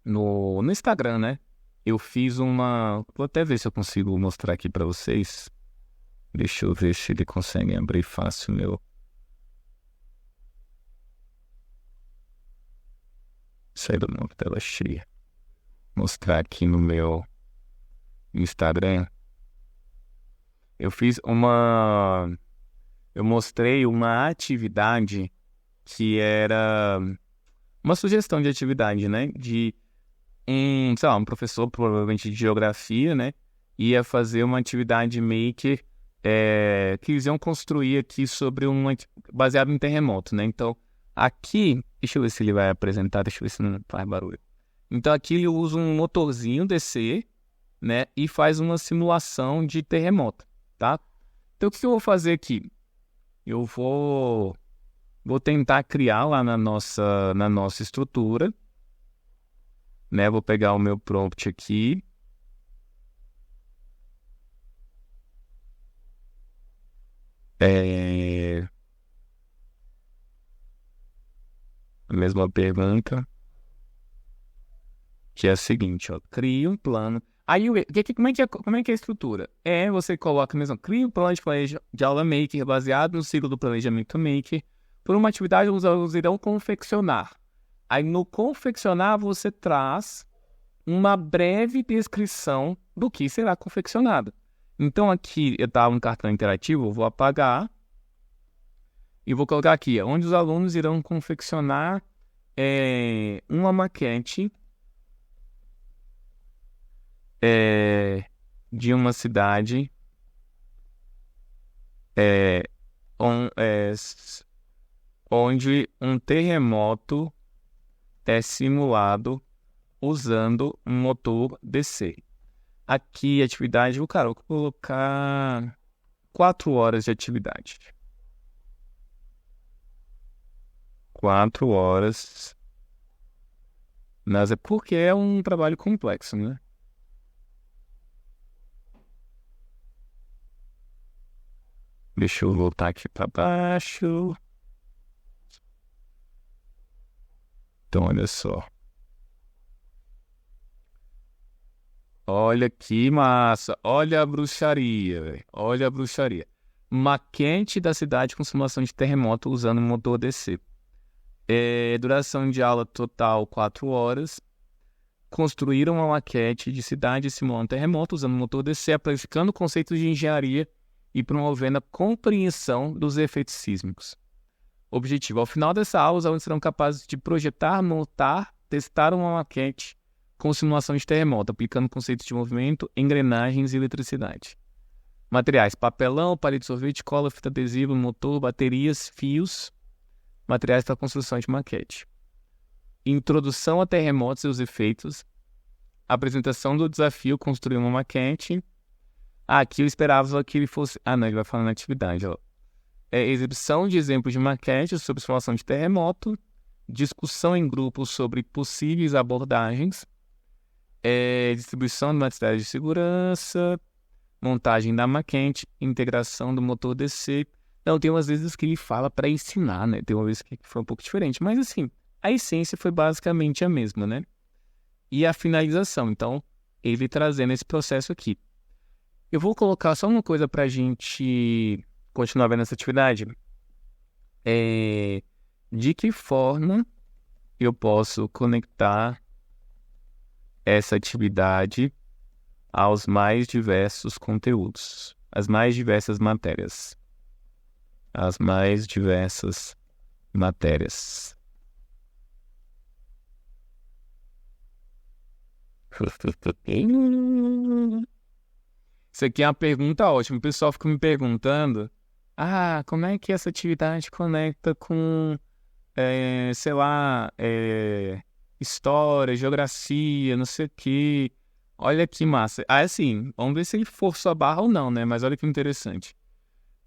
[SPEAKER 1] no Instagram, né? Eu fiz uma... Vou até ver se eu consigo mostrar aqui para vocês. Deixa eu ver se ele consegue abrir fácil meu. Sair da minha tela cheia. Mostrar aqui no meu Instagram. Eu mostrei uma atividade que era uma sugestão de atividade, né? De sei lá, um professor, provavelmente de geografia, né? Ia fazer uma atividade maker que eles iam construir aqui baseado em terremoto, né? Então, aqui, deixa eu ver se ele vai apresentar, deixa eu ver se não faz barulho. Então, aqui ele usa um motorzinho DC, né? E faz uma simulação de terremoto, tá? Então, o que eu vou fazer aqui? Eu vou tentar criar lá na nossa estrutura, né? Vou pegar o meu prompt aqui. A mesma pergunta, que é a seguinte, ó, cria um plano. Aí, como é que é a estrutura? Você coloca mesmo, cria um plano de aula maker baseado no ciclo do planejamento maker. Por uma atividade, os alunos irão confeccionar. Aí, no confeccionar, você traz uma breve descrição do que será confeccionado. Então aqui eu estava no cartão interativo, eu vou apagar e vou colocar aqui, onde os alunos irão confeccionar uma maquete de uma cidade onde um terremoto é simulado usando um motor DC. Aqui, atividade, eu vou colocar 4 horas de atividade. 4 horas. Mas é porque é um trabalho complexo, né? Deixa eu voltar aqui para baixo. Então, olha só. Olha que massa. Olha a bruxaria, velho. Olha a bruxaria. Maquete da cidade com simulação de terremoto usando motor DC. Duração de aula total 4 horas. Construíram uma maquete de cidade simulando terremoto usando motor DC, aplicando conceitos de engenharia e promovendo a compreensão dos efeitos sísmicos. Objetivo: ao final dessa aula, os alunos serão capazes de projetar, montar, testar uma maquete com simulação de terremoto, aplicando conceitos de movimento, engrenagens e eletricidade. Materiais: papelão, palito de sorvete, cola, fita adesiva, motor, baterias, fios. Materiais para construção de maquete. Introdução a terremotos e os efeitos. Apresentação do desafio, construir uma maquete. Aqui eu esperava que ele fosse... não, ele vai falar na atividade, ó. Exibição de exemplos de maquete sobre simulação de terremoto. Discussão em grupos sobre possíveis abordagens. Distribuição de materiais de segurança. Montagem da maquete. Integração do motor DC. Não, tem umas vezes que ele fala para ensinar, né? Tem uma vez que foi um pouco diferente. Mas, assim, a essência foi basicamente a mesma, né? E a finalização. Então, ele trazendo esse processo aqui. Eu vou colocar só uma coisa para a gente continuar vendo essa atividade. De que forma eu posso conectar essa atividade aos mais diversos conteúdos, às mais diversas matérias. As mais diversas matérias. Isso aqui é uma pergunta ótima. O pessoal fica me perguntando: como é que essa atividade conecta com, sei lá, história, geografia, não sei o quê. Olha que massa. Assim, vamos ver se ele forçou a barra ou não, né? Mas olha que interessante.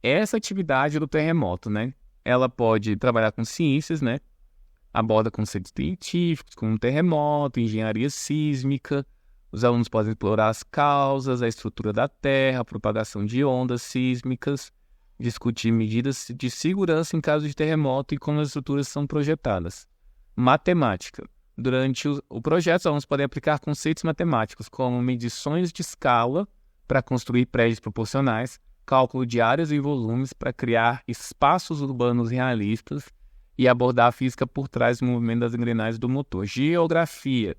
[SPEAKER 1] Essa atividade do terremoto, né? Ela pode trabalhar com ciências, né? Aborda conceitos científicos, como terremoto, engenharia sísmica. Os alunos podem explorar as causas, a estrutura da Terra, a propagação de ondas sísmicas, discutir medidas de segurança em caso de terremoto e como as estruturas são projetadas. Matemática. Durante o projeto, os alunos podem aplicar conceitos matemáticos, como medições de escala para construir prédios proporcionais, cálculo de áreas e volumes para criar espaços urbanos realistas e abordar a física por trás do movimento das engrenagens do motor. Geografia.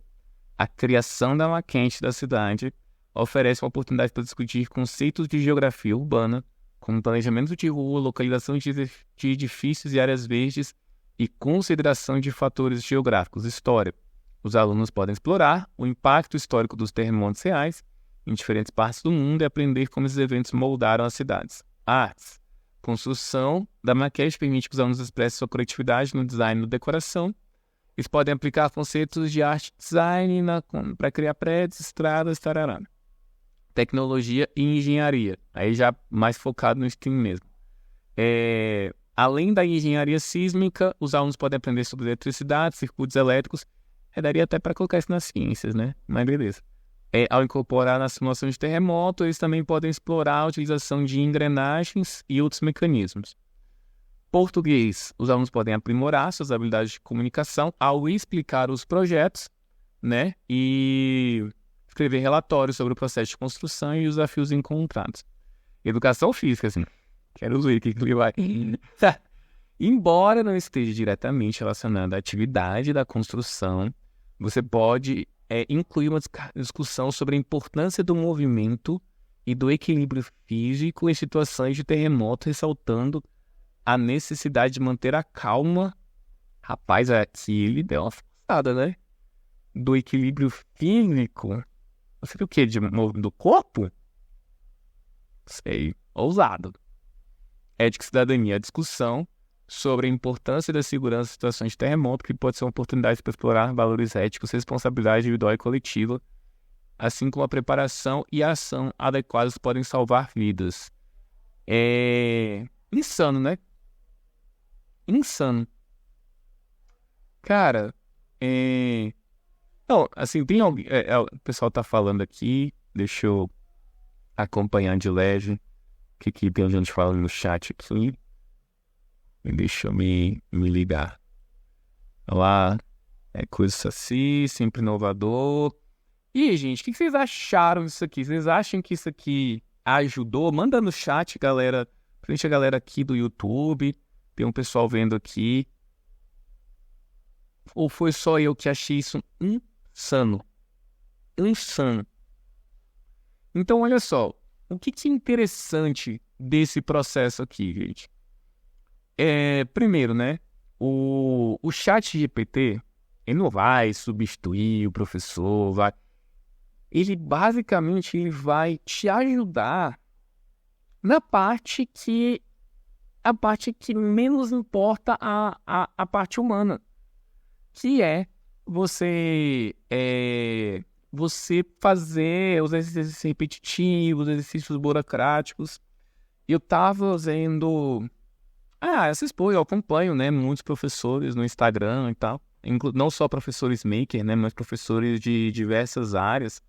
[SPEAKER 1] A criação da maquete da cidade oferece uma oportunidade para discutir conceitos de geografia urbana, como planejamento de rua, localização de edifícios e áreas verdes e consideração de fatores geográficos. História. Os alunos podem explorar o impacto histórico dos terremotos reais em diferentes partes do mundo e aprender como esses eventos moldaram as cidades. Artes. Construção da maquete permite que os alunos expressem sua criatividade no design e na decoração. Eles podem aplicar conceitos de arte e design para criar prédios, estradas, tarará. Tecnologia e engenharia. Aí já mais focado no STEAM mesmo. Além da engenharia sísmica, os alunos podem aprender sobre eletricidade, circuitos elétricos. Daria até para colocar isso nas ciências, né? Mas beleza. Ao incorporar na simulação de terremoto, eles também podem explorar a utilização de engrenagens e outros mecanismos. Português. Os alunos podem aprimorar suas habilidades de comunicação ao explicar os projetos, né? E escrever relatórios sobre o processo de construção e os desafios encontrados. Educação física, assim. Quero ver o que ele vai... Embora não esteja diretamente relacionado à atividade da construção, você pode incluir uma discussão sobre a importância do movimento e do equilíbrio físico em situações de terremoto, ressaltando a necessidade de manter a calma. Rapaz, aqui ele deu uma forçada, né? Do equilíbrio físico. Você viu o quê? Do corpo? Sei, ousado. Ética e cidadania, a discussão sobre a importância da segurança em situações de terremoto, que pode ser uma oportunidade para explorar valores éticos, responsabilidade individual e coletiva, assim como a preparação e a ação adequadas podem salvar vidas. É insano, né? Insano. Cara, não, assim, tem alguém... o pessoal tá falando aqui, deixa eu acompanhar de leve o que tem gente falando no chat aqui. Deixa eu me ligar. Lá, coisa assim, sempre inovador. E aí, gente, o que vocês acharam disso aqui? Vocês acham que isso aqui ajudou? Manda no chat, galera. Frente a galera aqui do YouTube. Tem um pessoal vendo aqui. Ou foi só eu que achei isso insano? Insano. Então, olha só. O que é interessante desse processo aqui, gente? Primeiro, né? O chat GPT, ele não vai substituir o professor, ele basicamente ele vai te ajudar na parte que menos importa a parte humana, que é você fazer os exercícios repetitivos, os exercícios burocráticos. Eu tava vendo essas eu acompanho, né, muitos professores no Instagram e tal, não só professores maker, né, mas professores de diversas áreas.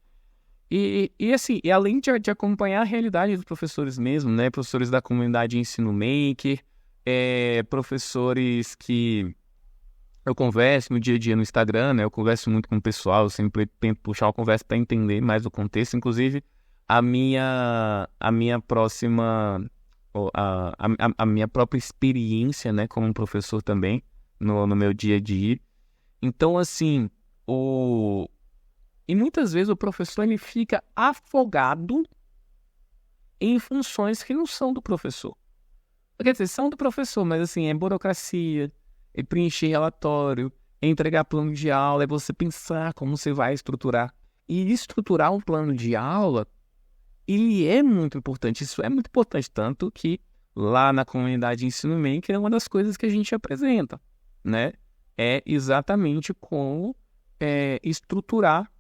[SPEAKER 1] E assim, além de acompanhar a realidade dos professores mesmo, né, professores da comunidade ensino maker, professores que eu converso no dia a dia no Instagram, né, eu converso muito com o pessoal, eu sempre tento puxar uma conversa para entender mais o contexto, inclusive a minha próxima... A minha própria experiência, né, como professor também, no meu dia a dia. Então, assim, e muitas vezes o professor ele fica afogado em funções que não são do professor. Quer dizer, são do professor, mas assim, é burocracia, é preencher relatório, é entregar plano de aula, é você pensar como você vai estruturar. E estruturar um plano de aula, ele é muito importante. Isso é muito importante, tanto que lá na comunidade de ensino maker é uma das coisas que a gente apresenta, né? É exatamente como estruturar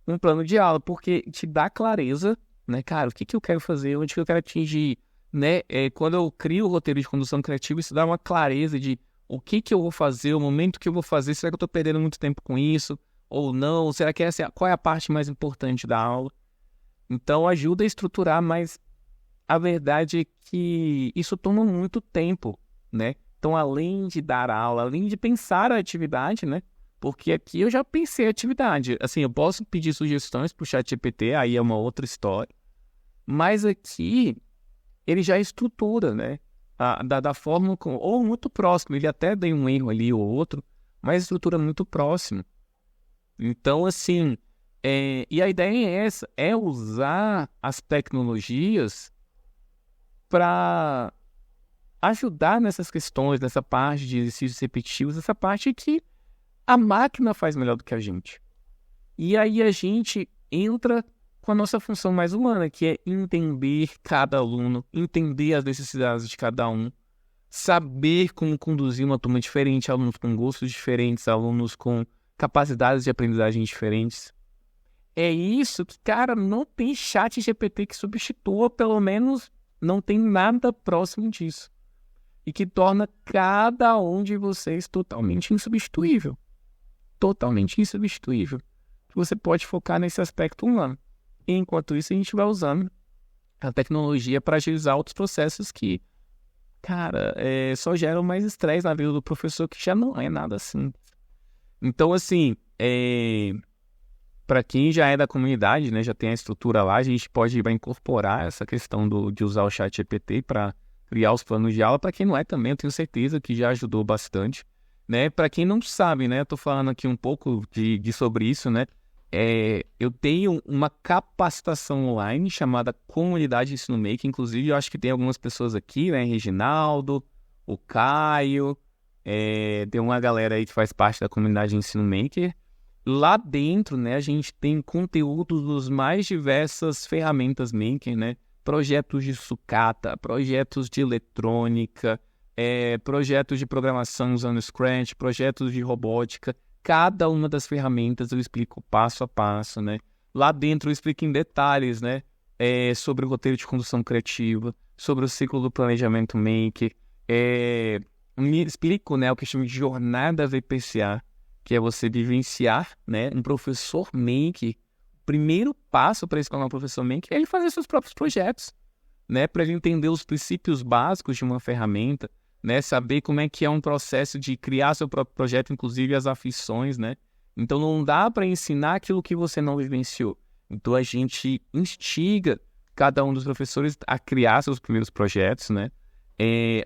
[SPEAKER 1] um plano de aula, porque te dá clareza, né, cara, o que eu quero fazer, onde que eu quero atingir, né? Quando eu crio o roteiro de condução criativa, isso dá uma clareza de o que eu vou fazer, o momento que eu vou fazer, será que eu estou perdendo muito tempo com isso? Ou não? Será que qual é a parte mais importante da aula? Então ajuda a estruturar, mas a verdade é que isso toma muito tempo, né? Então, além de dar aula, além de pensar a atividade, né? Porque aqui eu já pensei a atividade. Assim, eu posso pedir sugestões para o ChatGPT, aí é uma outra história. Mas aqui ele já estrutura, né? Da forma ou muito próximo. Ele até deu um erro ali ou outro, mas estrutura muito próximo. Então, assim, e a ideia é essa, é usar as tecnologias para ajudar nessas questões, nessa parte de exercícios repetitivos, essa parte que a máquina faz melhor do que a gente. E aí a gente entra com a nossa função mais humana, que é entender cada aluno, entender as necessidades de cada um, saber como conduzir uma turma diferente, alunos com gostos diferentes, alunos com capacidades de aprendizagem diferentes. É isso que, cara, não tem chat GPT que substitua, pelo menos não tem nada próximo disso. E que torna cada um de vocês totalmente insubstituível. Totalmente insubstituível. Você pode focar nesse aspecto humano. E, enquanto isso, a gente vai usando a tecnologia para agilizar outros processos que, cara, só geram mais estresse na vida do professor, que já não é nada assim. Então, assim, para quem já é da comunidade, né, já tem a estrutura lá, a gente pode incorporar essa questão de usar o chat GPT para criar os planos de aula. Para quem não é também, eu tenho certeza que já ajudou bastante, né? Para quem não sabe, né, eu tô falando aqui um pouco sobre isso, né? eu tenho uma capacitação online chamada Comunidade Ensino Maker. Inclusive, eu acho que tem algumas pessoas aqui, né? Reginaldo, o Caio, tem uma galera aí que faz parte da Comunidade Ensino Maker. Lá dentro, né, a gente tem conteúdos dos mais diversas ferramentas Maker, né? Projetos de sucata, projetos de eletrônica, projetos de programação usando Scratch, projetos de robótica. Cada uma das ferramentas eu explico passo a passo, né? Lá dentro eu explico em detalhes, né? Sobre o roteiro de condução criativa, sobre o ciclo do planejamento Maker. Me explico, né, o que chamo de jornada VPCA, que é você vivenciar, né, um professor Maker. O primeiro passo para escolher um professor Maker é ele fazer seus próprios projetos, né? Para ele entender os princípios básicos de uma ferramenta, né? Saber como é que é um processo de criar seu próprio projeto, inclusive as aflições, né? Então não dá para ensinar aquilo que você não vivenciou. Então a gente instiga cada um dos professores a criar seus primeiros projetos, né?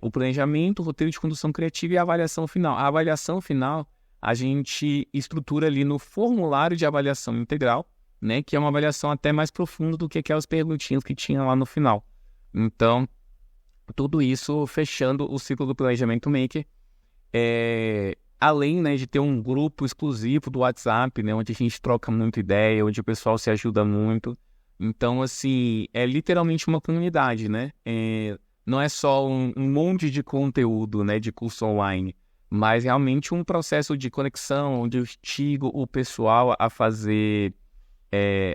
[SPEAKER 1] O planejamento, o roteiro de condução criativa e a avaliação final. A avaliação final a gente estrutura ali no formulário de avaliação integral, né? Que é uma avaliação até mais profunda do que aquelas perguntinhas que tinha lá no final. Então, tudo isso fechando o ciclo do planejamento Maker. Além, né, de ter um grupo exclusivo do WhatsApp, né, onde a gente troca muita ideia, onde o pessoal se ajuda muito. Então, assim, é literalmente uma comunidade, né? Não é só um monte de conteúdo, né, de curso online, mas realmente um processo de conexão, onde eu instigo o pessoal a fazer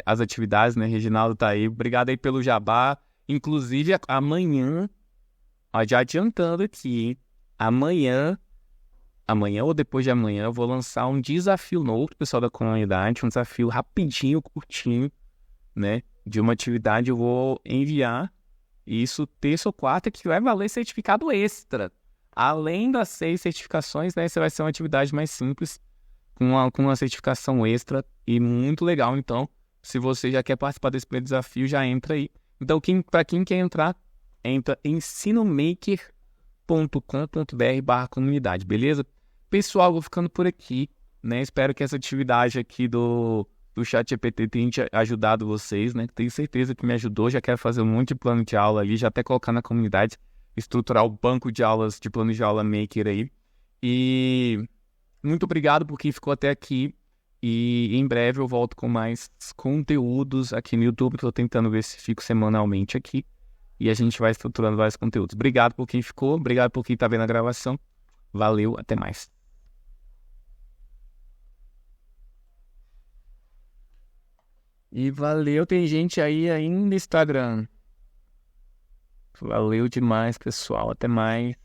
[SPEAKER 1] as atividades, né? Reginaldo tá aí. Obrigado aí pelo jabá. Inclusive, amanhã, já adiantando aqui, hein? Amanhã ou depois de amanhã, eu vou lançar um desafio novo pro pessoal da comunidade, um desafio rapidinho, curtinho, né? De uma atividade eu vou enviar, isso terça ou quarta, que vai valer certificado extra. Além das 6 certificações, né? Essa vai ser uma atividade mais simples, com uma certificação extra e muito legal. Então, se você já quer participar desse primeiro desafio, já entra aí. Então, para quem quer entrar, entra em ensinomaker.com.br/comunidade, beleza? Pessoal, vou ficando por aqui, né? Espero que essa atividade aqui do ChatGPT tenha ajudado vocês, né? Tenho certeza que me ajudou. Já quero fazer um monte de plano de aula ali, já até colocar na comunidade, estruturar o banco de aulas, de plano de aula Maker aí. E muito obrigado por quem ficou até aqui. E em breve eu volto com mais conteúdos aqui no YouTube, que eu tô tentando ver se fico semanalmente aqui. E a gente vai estruturando vários conteúdos. Obrigado por quem ficou, obrigado por quem tá vendo a gravação. Valeu, até mais. E valeu, tem gente aí no Instagram. Valeu demais, pessoal. Até mais.